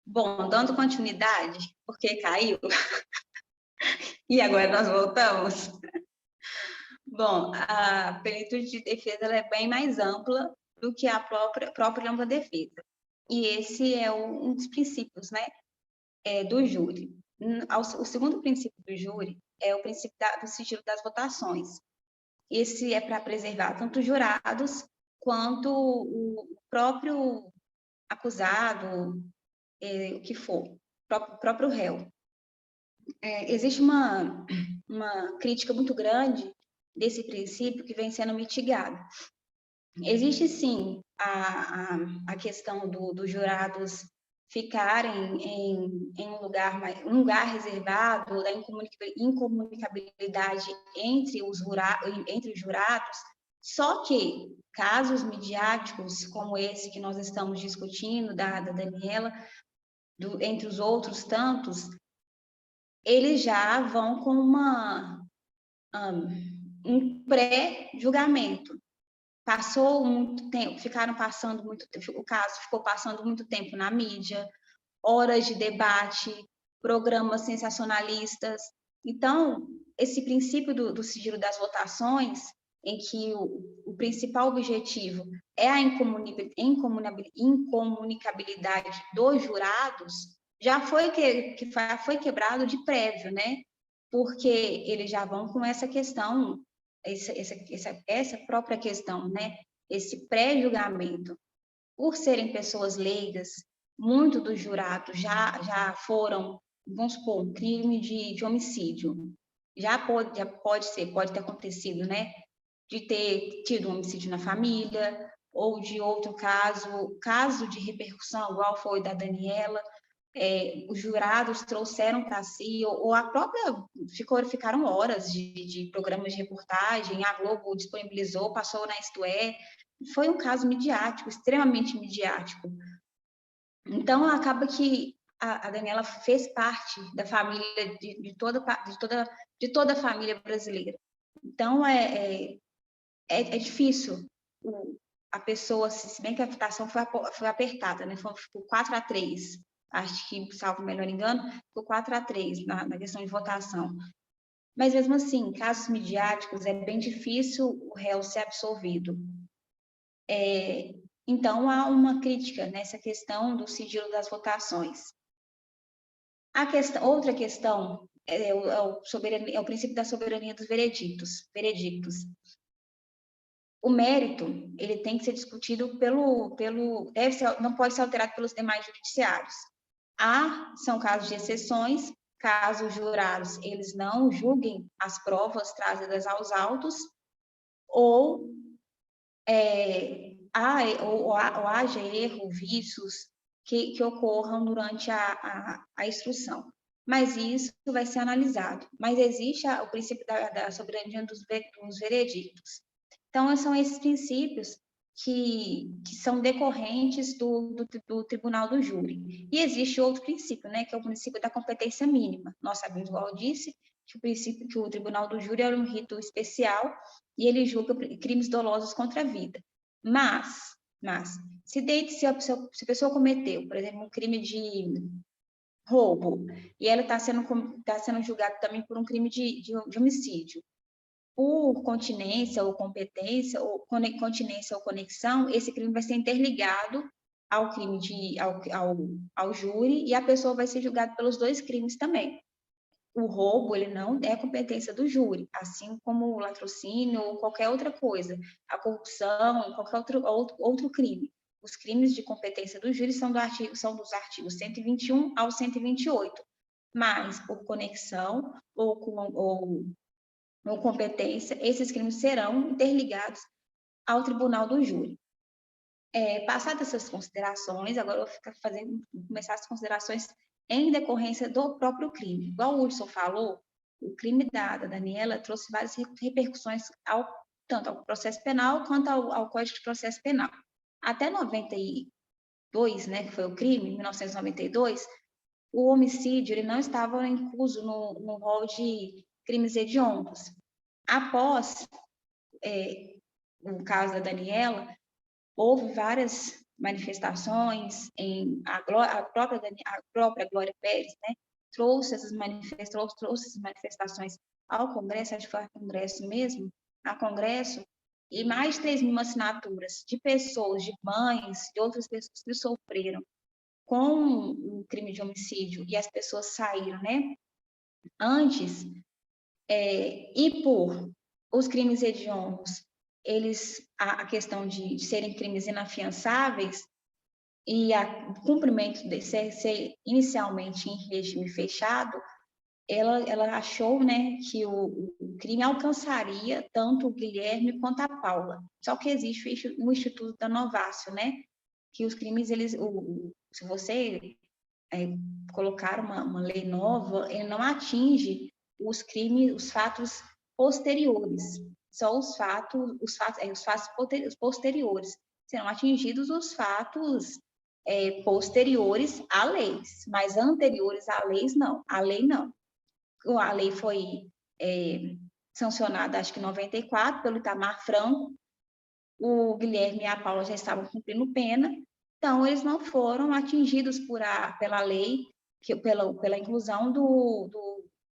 Bom, dando continuidade, porque caiu, e agora nós voltamos. Bom, a plenitude de defesa ela é bem mais ampla do que a própria ampla defesa. E esse é um dos princípios, né, do júri. O segundo princípio do júri é o princípio do sigilo das votações. Esse é para preservar tanto os jurados quanto o próprio acusado, o que for, o próprio réu. Existe uma crítica muito grande desse princípio que vem sendo mitigado. Existe, sim, a questão dos jurados ficarem em um lugar reservado, da incomunicabilidade entre os jurados, só que casos midiáticos como esse que nós estamos discutindo, da Daniela, entre os outros tantos, eles já vão com um pré-julgamento. Passou muito tempo, o caso ficou passando muito tempo na mídia, horas de debate, programas sensacionalistas. Então, esse princípio do sigilo das votações, em que o principal objetivo é a incomunicabilidade dos jurados, já foi quebrado de prévio, né? Porque eles já vão com essa questão, essa própria questão, né? Esse pré-julgamento. Por serem pessoas leigas, muitos dos jurados já foram, vamos supor, um crime de homicídio. Já pode ter acontecido, né? De ter tido um homicídio na família, ou de outro caso de repercussão, igual foi da Daniela, os jurados trouxeram para si, ou a própria, ficaram horas de programas de reportagem, a Globo disponibilizou, passou na Isto É, foi um caso midiático, extremamente midiático. Então, acaba que a Daniela fez parte da família, de toda a família brasileira. Então, é difícil a pessoa, se bem que a votação foi apertada, né? Ficou 4-3. Acho que, salvo melhor engano, ficou 4-3 na questão de votação. Mas, mesmo assim, casos midiáticos, é bem difícil o réu ser absolvido. Então, há uma crítica nessa questão do sigilo das votações. Outra questão é o princípio da soberania dos veredictos. O mérito, ele tem que ser discutido não pode ser alterado pelos demais judiciários. São casos de exceções, caso os jurados eles não julguem as provas trazidas aos autos, ou haja erro, vícios que ocorram durante a instrução. Mas isso vai ser analisado. Mas existe o princípio da soberania dos veredictos. Então, são esses princípios que são decorrentes do tribunal do júri. E existe outro princípio, né, que é o princípio da competência mínima. Nós sabemos, igual eu disse, que o tribunal do júri é um rito especial e ele julga crimes dolosos contra a vida. Mas se a pessoa cometeu, por exemplo, um crime de roubo, e ela está sendo julgada também por um crime de homicídio, por continência ou competência, ou continência ou conexão, esse crime vai ser interligado ao crime ao júri, e a pessoa vai ser julgada pelos dois crimes também. O roubo, ele não é competência do júri, assim como o latrocínio ou qualquer outra coisa, a corrupção, qualquer outro crime. Os crimes de competência do júri são dos artigos 121 ao 128, mas por conexão ou competência, esses crimes serão interligados ao tribunal do júri. Passadas essas considerações, agora eu vou começar as considerações em decorrência do próprio crime. Igual o Hudson falou, o crime da Daniela trouxe várias repercussões tanto ao processo penal quanto ao Código de Processo Penal. Até 92, né, que foi o crime, em 1992, o homicídio ele não estava incluso no rol de crimes hediondos. Após o caso da Daniela, houve várias manifestações, a própria Glória Pérez, né, trouxe essas manifestações ao Congresso, acho que foi ao Congresso mesmo, ao Congresso, e mais de 3 mil assinaturas de pessoas, de mães, de outras pessoas que sofreram com o crime de homicídio, e as pessoas saíram, né, antes, e por os crimes hediondos, a questão de serem crimes inafiançáveis, e o cumprimento de ser inicialmente em regime fechado, ela achou, né, que o crime alcançaria tanto o Guilherme quanto a Paula. Só que existe o Instituto da Novácio, né, que os crimes, se você colocar uma lei nova, ele não atinge os crimes, os fatos posteriores, só os fatos posteriores. Serão atingidos os fatos posteriores à lei, mas anteriores à lei, não. A lei não. A lei foi sancionada, acho que em 94, pelo Itamar Franco. O Guilherme e a Paula já estavam cumprindo pena, então eles não foram atingidos pela lei, pela inclusão do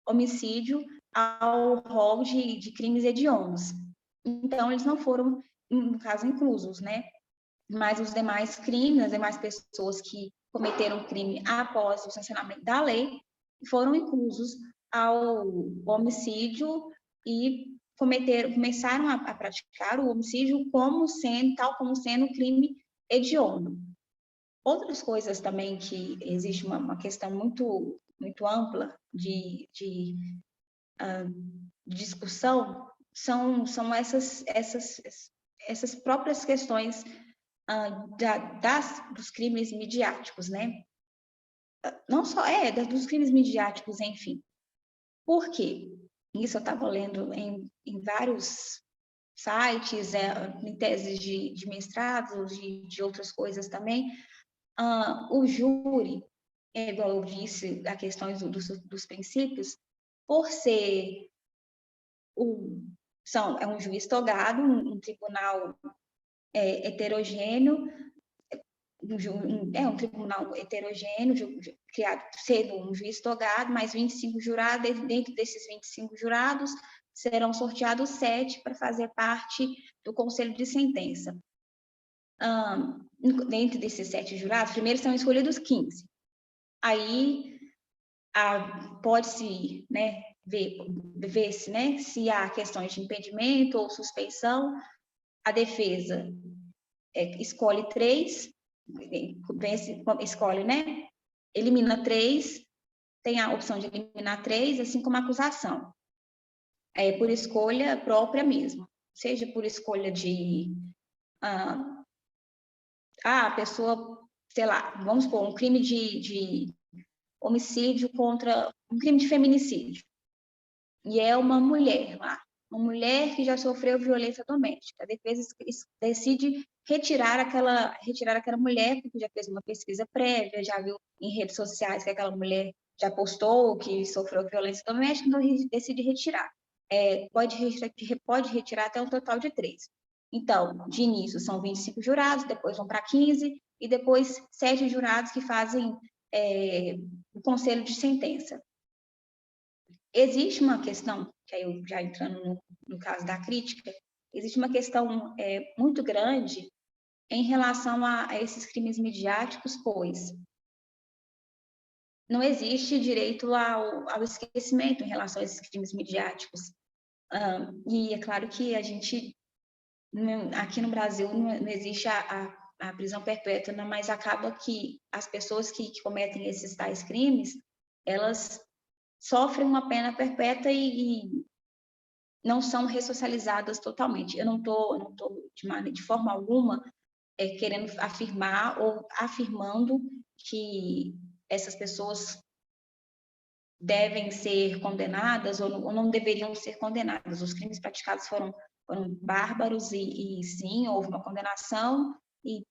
homicídio ao rol de crimes hediondos. Então, eles não foram, no caso, inclusos, né? Mas os demais crimes, as demais pessoas que cometeram crime após o sancionamento da lei, foram inclusos ao homicídio e começaram a praticar o homicídio tal como sendo crime hediondo. Outras coisas também que existe uma questão muito, muito ampla de discussão são essas próprias questões dos crimes midiáticos, né? Não só, dos crimes midiáticos, enfim. Por quê? Isso eu estava lendo em vários sites, em teses de mestrado, de outras coisas também. O júri, igual eu disse, a questão dos princípios, por ser um juiz togado, um tribunal heterogêneo, um tribunal heterogêneo, criado sendo um juiz togado, mais 25 jurados, dentro desses 25 jurados, serão sorteados 7 para fazer parte do conselho de sentença. Dentro desses 7 jurados, primeiro são escolhidos 15. Aí, pode-se, né, ver-se, né, se há questões de impedimento ou suspeição. A defesa escolhe 3, escolhe, né? Elimina 3, tem a opção de eliminar 3, assim como a acusação. Por escolha própria mesmo. Seja por escolha de... a pessoa, sei lá, vamos supor, um crime de homicídio contra... um crime de feminicídio. E é uma mulher lá. Uma mulher que já sofreu violência doméstica. A defesa decide retirar aquela mulher, porque já fez uma pesquisa prévia, já viu em redes sociais que aquela mulher já postou que sofreu violência doméstica, então decide retirar. Pode retirar até um total de 3. Então, de início, são 25 jurados, depois vão para 15, e depois 7 jurados que fazem o conselho de sentença. Existe uma questão, que aí eu já entrando no caso da crítica, existe uma questão muito grande em relação a esses crimes midiáticos, pois não existe direito ao esquecimento em relação a esses crimes midiáticos. E é claro que a gente, aqui no Brasil, não existe a prisão perpétua, né? Mas acaba que as pessoas que cometem esses tais crimes, elas sofrem uma pena perpétua e não são ressocializadas totalmente. Eu não estou de forma alguma querendo afirmar ou afirmando que essas pessoas devem ser condenadas ou não deveriam ser condenadas. Os crimes praticados foram bárbaros e sim, houve uma condenação e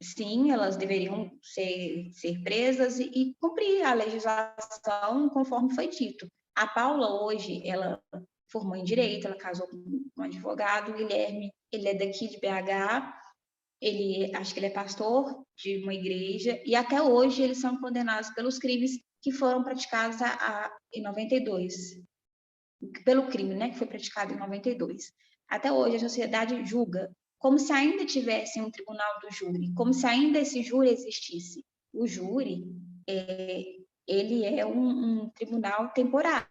sim, elas deveriam ser presas e cumprir a legislação conforme foi dito. A Paula, hoje, ela formou em Direito, ela casou com um advogado, o Guilherme, ele é daqui de BH, acho que ele é pastor de uma igreja, e até hoje eles são condenados pelos crimes que foram praticados em 92, pelo crime, né, que foi praticado em 92. Até hoje a sociedade julga como se ainda tivesse um tribunal do júri, como se ainda esse júri existisse. O júri, ele é um tribunal temporário.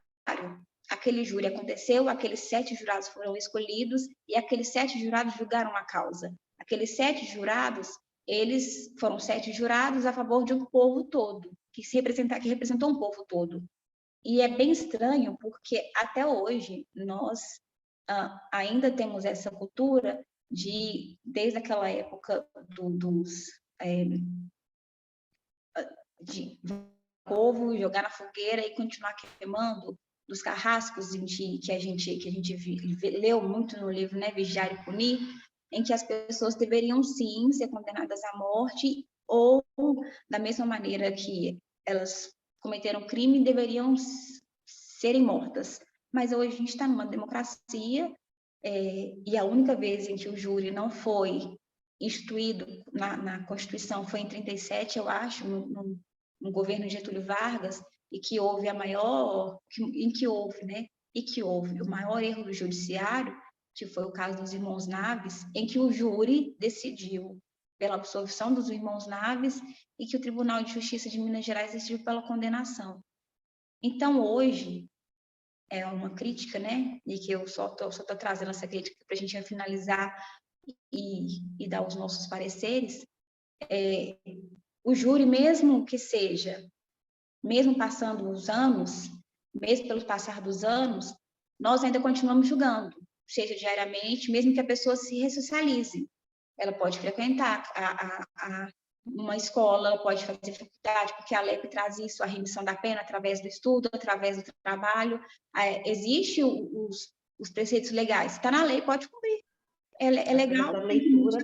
Aquele júri aconteceu, aqueles 7 jurados foram escolhidos e aqueles 7 jurados julgaram a causa. Aqueles 7 jurados, eles foram 7 jurados a favor de um povo todo, que representou um povo todo. E é bem estranho, porque até hoje nós ainda temos essa cultura desde aquela época de povo jogar na fogueira e continuar queimando, dos carrascos que a gente leu muito no livro, né, Vigiar e Punir, em que as pessoas deveriam sim ser condenadas à morte, ou da mesma maneira que elas cometeram crime, deveriam serem mortas. Mas hoje a gente está numa democracia, e a única vez em que o júri não foi instituído na Constituição foi em 37, eu acho, no governo Getúlio Vargas, e que houve o maior erro do judiciário, que foi o caso dos irmãos Naves, em que o júri decidiu pela absolvição dos irmãos Naves e que o Tribunal de Justiça de Minas Gerais decidiu pela condenação. Então, hoje, é uma crítica, né? E que eu só tô trazendo essa crítica para a gente finalizar e dar os nossos pareceres. O júri, mesmo passando os anos, mesmo pelo passar dos anos, nós ainda continuamos julgando, seja diariamente, mesmo que a pessoa se ressocialize. Ela pode frequentar uma escola, ela pode fazer faculdade, porque a LEP traz isso, a remissão da pena, através do estudo, através do trabalho. Existe os preceitos legais. Está na lei, pode cumprir. É legal. A leitura.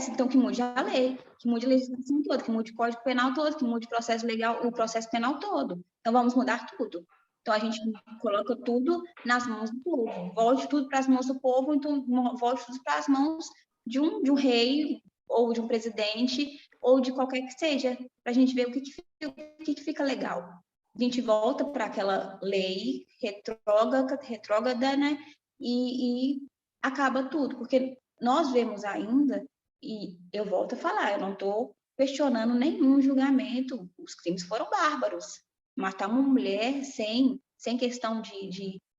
Então que mude a lei, que mude a legislação toda, que mude o Código Penal todo, que mude o processo legal, o processo penal todo. Então vamos mudar tudo. Então a gente coloca tudo nas mãos do povo. Volte tudo para as mãos do povo, então volte tudo para as mãos de um rei, ou de um presidente, ou de qualquer que seja, para a gente ver o que fica legal. A gente volta para aquela lei retrógrada, né? E acaba tudo, porque nós vemos ainda, e eu volto a falar, eu não estou questionando nenhum julgamento, os crimes foram bárbaros. Matar uma mulher sem questão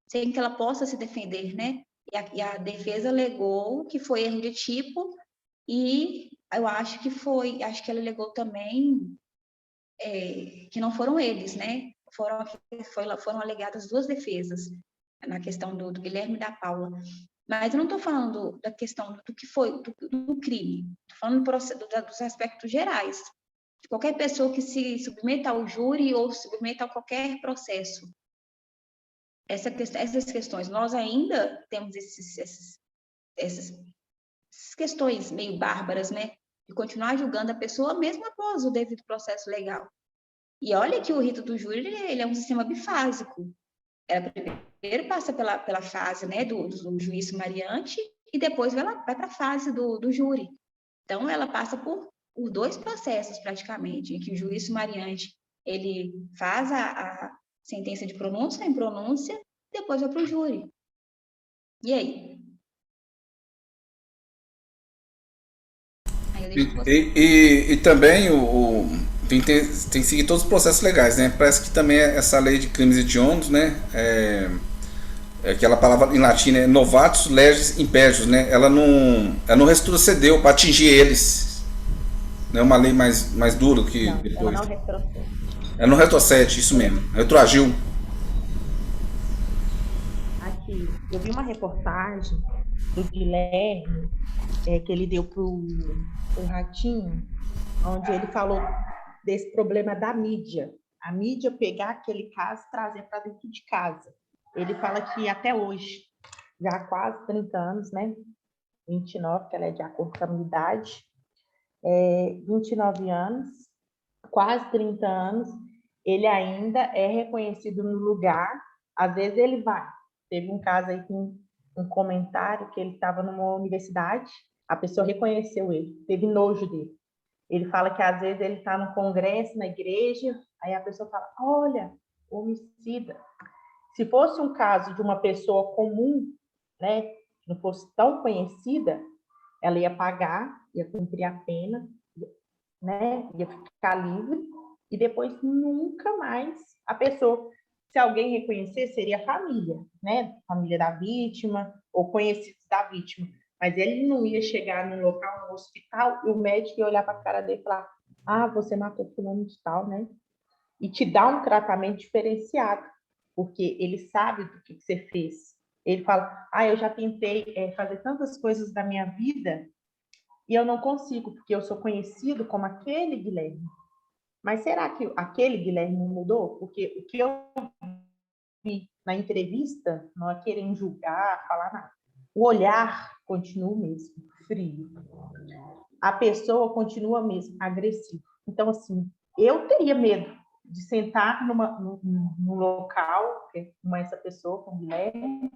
sem que ela possa se defender, né? E a defesa alegou que foi erro de tipo, e eu acho que ela alegou também que não foram eles, né? Foram alegadas 2 defesas na questão do Guilherme e da Paula. Mas eu não estou falando da questão do que foi, do crime. Estou falando dos aspectos gerais. De qualquer pessoa que se submeta ao júri ou se submeta a qualquer processo. Essas questões. Nós ainda temos essas questões meio bárbaras, né? De continuar julgando a pessoa mesmo após o devido processo legal. E olha que o rito do júri ele é um sistema bifásico. Ela primeiro passa pela fase, né, do juiz sumariante e depois vai para a fase do júri. Então, ela passa por 2 processos, praticamente, em que o juiz sumariante ele faz a sentença de pronúncia, em pronúncia, e depois vai para o júri. E aí? E também tem que seguir todos os processos legais, né? Parece que também essa lei de crimes hediondos, né? Aquela palavra em latim, né? Novatus legis imperios, né? Ela não retrocedeu para atingir eles. Não é uma lei mais dura que não, depois. Ela não retrocede. Ela não retrocede, isso mesmo. Retroagiu. Aqui, eu vi uma reportagem do Guilherme que ele deu para o Ratinho, onde ele falou desse problema da mídia. A mídia pegar aquele caso e trazer para dentro de casa. Ele fala que até hoje, já há quase 30 anos, né? 29, que ela é de acordo com a minha idade, 29 anos, quase 30 anos, ele ainda é reconhecido no lugar. Às vezes ele vai. Teve um caso aí com um comentário que ele estava numa universidade A pessoa reconheceu ele, teve nojo dele. Ele fala que às vezes ele está no congresso, na igreja, aí a pessoa fala, olha, homicida. Se fosse um caso de uma pessoa comum, né, que não fosse tão conhecida, ela ia pagar, ia cumprir a pena, né, ia ficar livre, e depois nunca mais a pessoa, se alguém reconhecer, seria a família, né, família da vítima, ou conhecidos da vítima. Mas ele não ia chegar num local, no hospital, e o médico ia olhar para a cara dele e falar, ah, você matou fulano de tal, né? E te dar um tratamento diferenciado, porque ele sabe do que você fez. Ele fala, ah, eu já tentei fazer tantas coisas da minha vida e eu não consigo, porque eu sou conhecido como aquele Guilherme. Mas será que aquele Guilherme não mudou? Porque o que eu vi na entrevista, não é querendo julgar, falar nada. O olhar continua o mesmo, frio. A pessoa continua mesmo agressiva. Então, assim, eu teria medo de sentar num local com essa pessoa, com o Guilherme,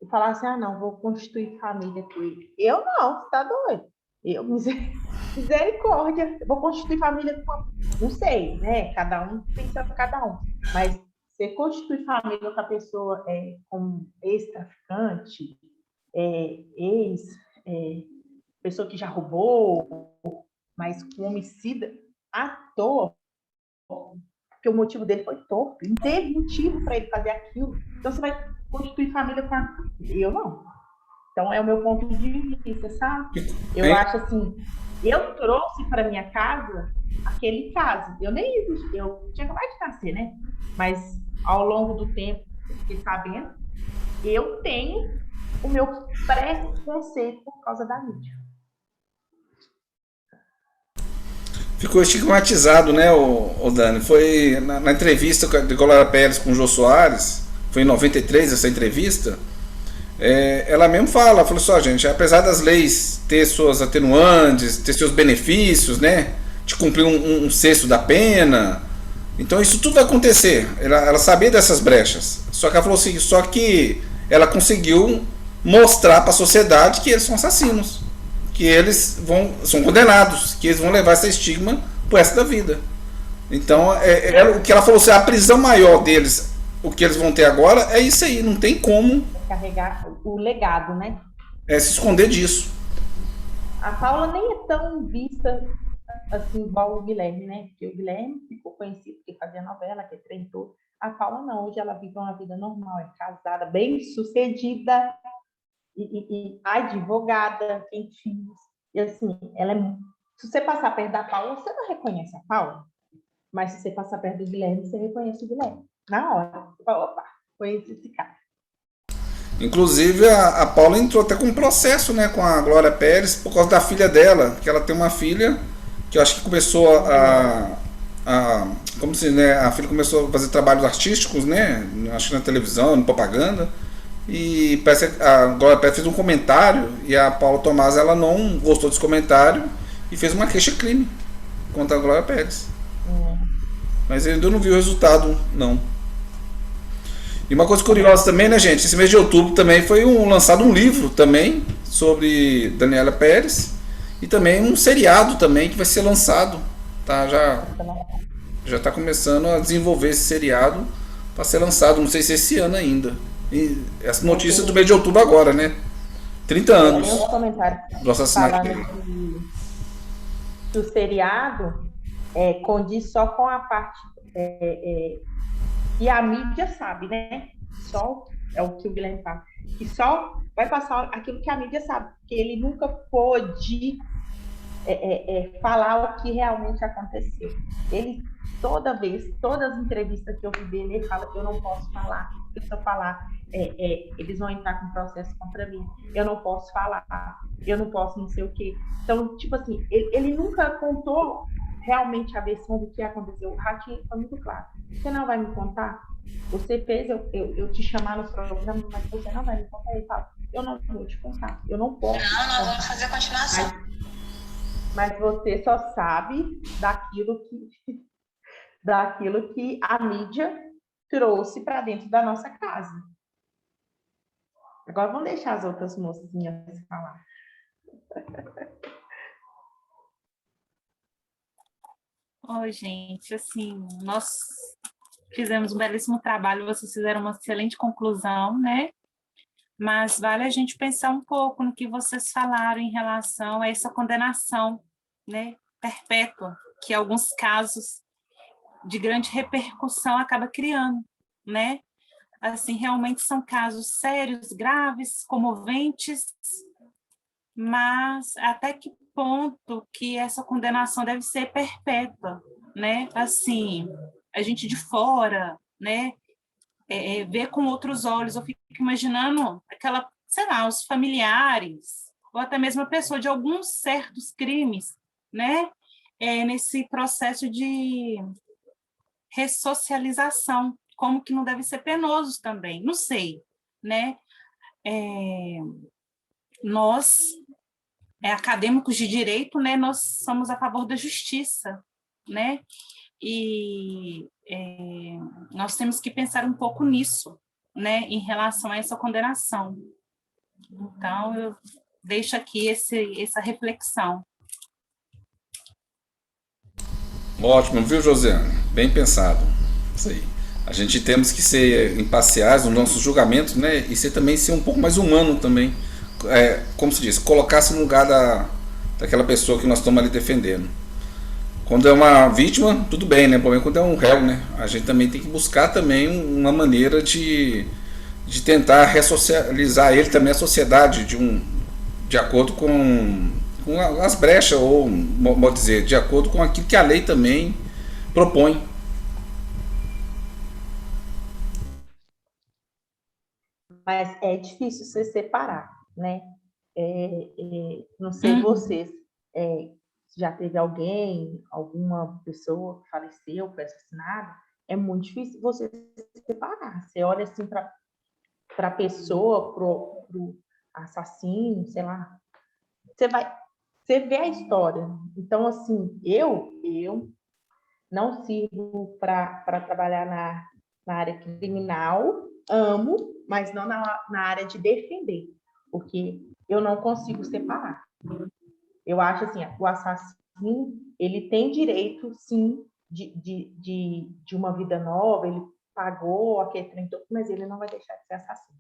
e falar assim, ah, não, vou constituir família com ele. Eu não, você tá doido. Eu, misericórdia, vou constituir família com... Não sei, né? Cada um pensa cada um. Mas você constituir família com a pessoa como ex-traficante, ex... pessoa que já roubou, mas com homicida à toa, porque o motivo dele foi torpe, não teve motivo para ele fazer aquilo. Então você vai constituir família com a... Eu não. Então é o meu ponto de vista, sabe? Eu acho assim, eu trouxe para minha casa aquele caso. Eu tinha acabado de nascer, né? Mas ao longo do tempo, fiquei sabendo, eu tenho o meu preconceito por causa da mídia. Ficou estigmatizado, né, o Dani? Foi na entrevista de Glória Pérez com o Jô Soares, foi em 93 essa entrevista, ela mesmo falou só, gente, apesar das leis ter suas atenuantes, ter seus benefícios, né, de cumprir um sexto da pena, então isso tudo vai acontecer. Ela sabia dessas brechas, só que ela falou assim, só que ela conseguiu mostrar para a sociedade que eles são assassinos, que eles são condenados, que eles vão levar esse estigma pro resto da vida. Então, o que ela falou assim, a prisão maior deles, o que eles vão ter agora, é isso aí, não tem como carregar o legado, né? Se esconder disso. A Paula nem é tão vista assim igual o Guilherme, né? Porque o Guilherme ficou conhecido porque fazia novela, que treinou. A Paula não, hoje ela vive uma vida normal, é casada, bem sucedida, e advogada, tem filhos. E assim, se você passar perto da Paula, você não reconhece a Paula. Mas se você passar perto do Guilherme, você reconhece o Guilherme. Na hora. Você fala, opa, conhece esse cara. Inclusive, a Paula entrou até com um processo, né, com a Glória Pérez, por causa da filha dela, que ela tem uma filha que eu acho que começou como se, né, a filha começou a fazer trabalhos artísticos, né, acho que na televisão, na propaganda, e parece que a Glória Pérez fez um comentário e a Paula Tomás, ela não gostou desse comentário e fez uma queixa-crime contra a Glória Pérez. Mas ele ainda não viu o resultado, não. E uma coisa curiosa também, né, gente? Esse mês de outubro também foi lançado um livro também sobre Daniela Pérez e também um seriado também que vai ser lançado, tá? Já está começando a desenvolver esse seriado para ser lançado, não sei se esse ano ainda. E essa notícia do mês de outubro agora, né? 30 anos do assassinato dele. Que o seriado condiz só com a parte e a mídia sabe, né? Só é o que o Guilherme fala, que só vai passar aquilo que a mídia sabe, porque ele nunca pôde falar o que realmente aconteceu. Ele, todas as entrevistas que eu vi dele, ele fala que eu não posso falar, porque se eu falar, eles vão entrar com processo contra mim, eu não posso falar, eu não posso não sei o quê. Então, tipo assim, ele nunca contou realmente a versão do que aconteceu. O Ratinho foi muito claro. Você não vai me contar? Você fez eu te chamar no programa, mas você não vai me contar? Ele fala, eu não vou te contar. Eu não posso. Não, vamos fazer a continuação. Mas você só sabe daquilo que a mídia trouxe para dentro da nossa casa. Agora vamos deixar as outras mocinhas falar. Oi, gente, assim, nós fizemos um belíssimo trabalho, vocês fizeram uma excelente conclusão, né? Mas vale a gente pensar um pouco no que vocês falaram em relação a essa condenação, né, perpétua, que em alguns casos de grande repercussão acaba criando, né? Assim, realmente são casos sérios, graves, comoventes, mas até que ponto que essa condenação deve ser perpétua, né? Assim, a gente de fora, né, ver com outros olhos, eu fico imaginando aquela, sei lá, os familiares, ou até mesmo a pessoa de alguns certos crimes, né, nesse processo de ressocialização, como que não deve ser penoso também, não sei, né, nós, acadêmicos de direito, né, nós somos a favor da justiça, né, e nós temos que pensar um pouco nisso, né, em relação a essa condenação. Então, eu deixo aqui essa reflexão. Ótimo, viu, Josiane? Bem pensado. Isso aí. A gente temos que ser imparciais nos nossos julgamentos, né? E também ser um pouco mais humano também. Como se diz, colocar-se no lugar daquela pessoa que nós estamos ali defendendo. Quando é uma vítima, tudo bem, né? O problema é quando é um réu, né? A gente também tem que buscar também uma maneira de tentar ressocializar ele também à sociedade de acordo com as brechas, ou, vou dizer, de acordo com aquilo que a lei também propõe. Mas é difícil se separar, né? Não sei vocês, já teve alguma pessoa que faleceu, foi assassinada, é muito difícil você se separar. Você olha assim para a pessoa, pro assassino, sei lá, você vê a história. Então, assim, eu não sirvo para trabalhar na área criminal, amo, mas não na área de defender, porque eu não consigo separar. Eu acho assim, o assassino, ele tem direito, sim, de uma vida nova, ele pagou aquele trem todo, mas ele não vai deixar de ser assassino.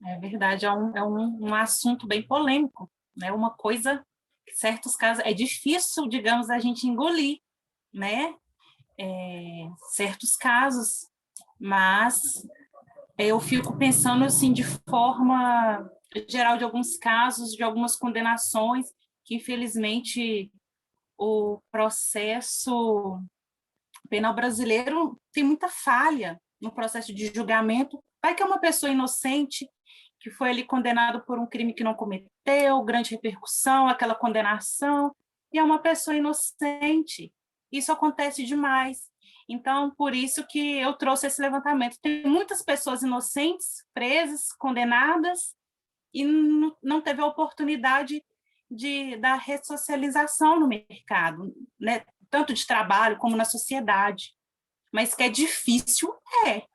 É verdade, é um assunto bem polêmico, né? Uma coisa que, em certos casos, é difícil, digamos, a gente engolir, né? Certos casos, mas eu fico pensando, assim, de forma geral, de alguns casos, de algumas condenações, que, infelizmente, o processo penal brasileiro tem muita falha no processo de julgamento. Vai que é uma pessoa inocente, que foi ali condenado por um crime que não cometeu, grande repercussão, aquela condenação, e é uma pessoa inocente. Isso acontece demais. Então, por isso que eu trouxe esse levantamento. Tem muitas pessoas inocentes, presas, condenadas, e não teve a oportunidade da ressocialização no mercado, né? Tanto de trabalho como na sociedade. Mas que é difícil, é.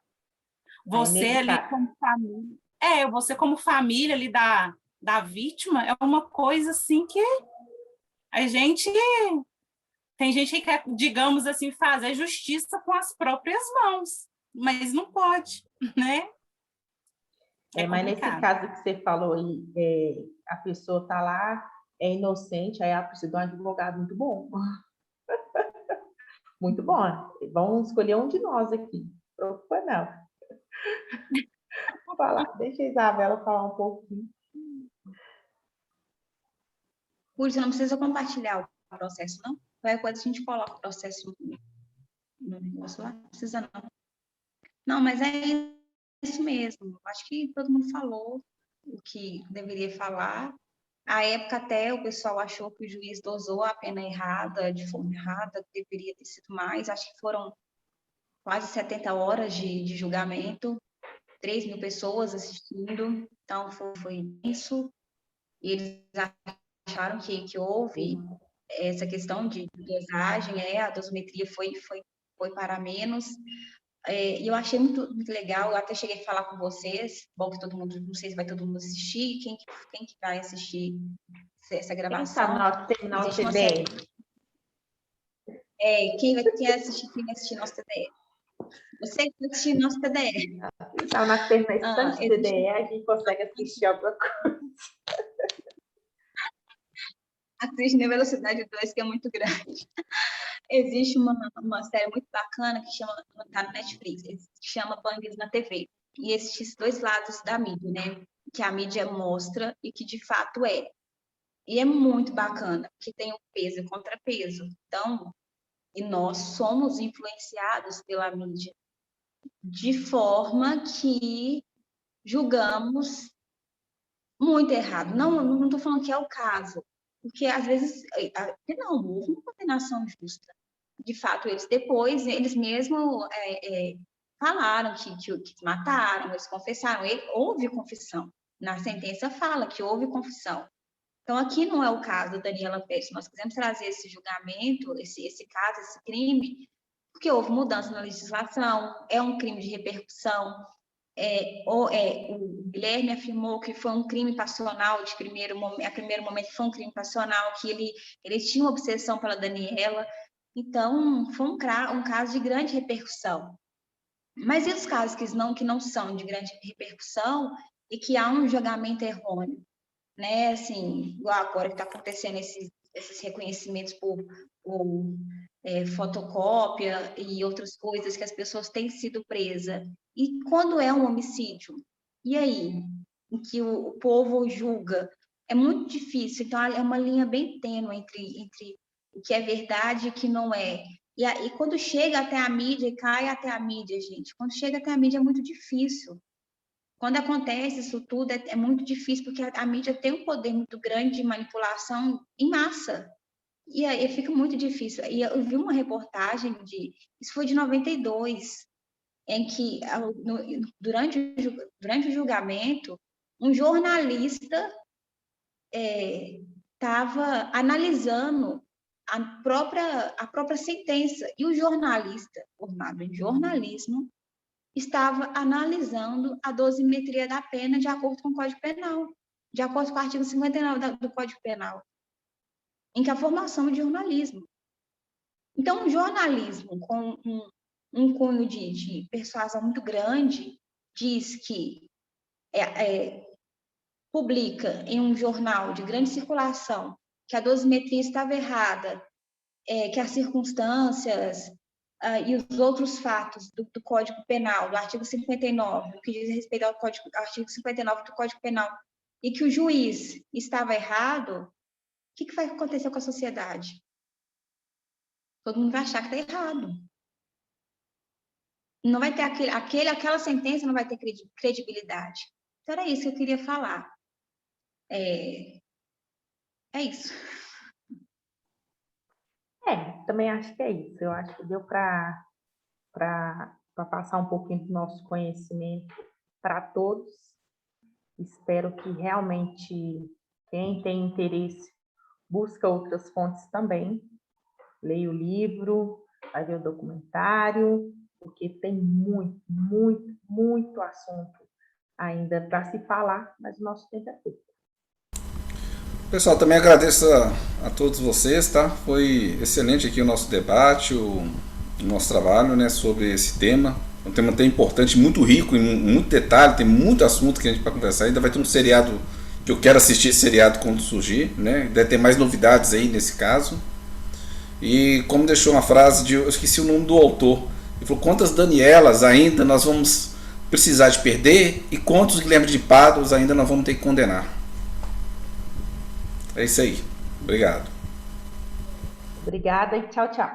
Você ali como família, você como família ali da vítima, é uma coisa assim que a gente tem gente que quer, digamos assim, fazer justiça com as próprias mãos, mas não pode, né? Mas nesse caso que você falou aí, a pessoa está lá, é inocente, aí ela precisa de um advogado muito bom. Muito bom. Vamos escolher um de nós aqui. Não preocupa, não. Vou falar. Deixa a Isabela falar um pouquinho. Você não precisa compartilhar o processo, não? Qualquer coisa a gente coloca o processo no negócio lá. Não precisa, não. Não, mas é isso mesmo. Acho que todo mundo falou o que deveria falar. À época até o pessoal achou que o juiz dosou a pena errada, de forma errada, que deveria ter sido mais. Acho que foram quase 70 horas de julgamento, 3.000 pessoas assistindo, então foi isso. E eles acharam que houve essa questão de dosagem, a dosimetria foi para menos. E eu achei muito, muito legal, eu até cheguei a falar com vocês, bom que todo mundo, não sei se vai todo mundo assistir, quem que vai assistir essa gravação. Terminar o Existe uma TDE. quem vai assistir nosso TDE? Você que vai assistir nosso TDE. Então, na terminação de existe... TDE, a gente consegue assistir alguma coisa. Assiste na velocidade 2, que é muito grande. Existe uma série muito bacana que tá no Netflix, que chama Bangs na TV. E esses dois lados da mídia, né? Que a mídia mostra e que de fato é. E é muito bacana, que tem o peso e contrapeso. Então, e nós somos influenciados pela mídia de forma que julgamos muito errado. Não estou falando que é o caso, porque às vezes não houve uma condenação justa. De fato, eles mesmos falaram que mataram, eles confessaram, houve confissão. Na sentença fala que houve confissão. Então, aqui não é o caso da Daniela Pérez. Nós quisemos trazer esse julgamento, esse caso, esse crime, porque houve mudança na legislação, é um crime de repercussão. O Guilherme afirmou que foi um crime passional, a primeiro momento foi um crime passional, que ele tinha uma obsessão pela Daniela. Então, foi um caso de grande repercussão. Mas e os casos que não são de grande repercussão e que há um julgamento errôneo? Né? Assim, igual agora que está acontecendo esses reconhecimentos por fotocópia e outras coisas que as pessoas têm sido presas. E quando é um homicídio? E aí? Em que o povo julga? É muito difícil. Então, é uma linha bem tênue entre o que é verdade e o que não é. E quando chega até a mídia, e cai até a mídia, gente. Quando chega até a mídia é muito difícil. Quando acontece isso tudo, é muito difícil, porque a mídia tem um poder muito grande de manipulação em massa. E aí fica muito difícil. E eu vi uma reportagem isso foi de 92, em que, durante o julgamento, um jornalista estava analisando a própria sentença. E o jornalista, formado em jornalismo, estava analisando a dosimetria da pena de acordo com o Código Penal, de acordo com o artigo 59 do Código Penal, em que a formação de jornalismo. Então, um jornalismo com um cunho de persuasão muito grande diz que publica em um jornal de grande circulação que a dosimetria estava errada, que as circunstâncias e os outros fatos do Código Penal, do artigo 59, que diz respeito ao artigo 59 do Código Penal, e que o juiz estava errado, o que vai acontecer com a sociedade? Todo mundo vai achar que está errado. Não vai ter aquela sentença não vai ter credibilidade. Então, era isso que eu queria falar. É isso. Também acho que é isso. Eu acho que deu para passar um pouquinho do nosso conhecimento para todos. Espero que realmente quem tem interesse busca outras fontes também. Leia o livro, vai ver o documentário, porque tem muito, muito, muito assunto ainda para se falar, mas o nosso tempo é pouco. Pessoal, também agradeço a todos vocês, tá? Foi excelente aqui o nosso debate, o nosso trabalho, né, sobre esse tema. É um tema tão importante, muito rico, em muito detalhe, tem muito assunto que a gente vai conversar. Ainda vai ter um seriado que eu quero assistir, esse seriado quando surgir, né? Deve ter mais novidades aí nesse caso. E como deixou uma frase, eu esqueci o nome do autor, ele falou: quantas Danielas ainda nós vamos precisar de perder e quantos Guilherme de Pádua ainda nós vamos ter que condenar. É isso aí. Obrigado. Obrigada e tchau, tchau.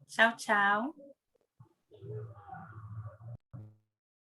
Tchau, tchau.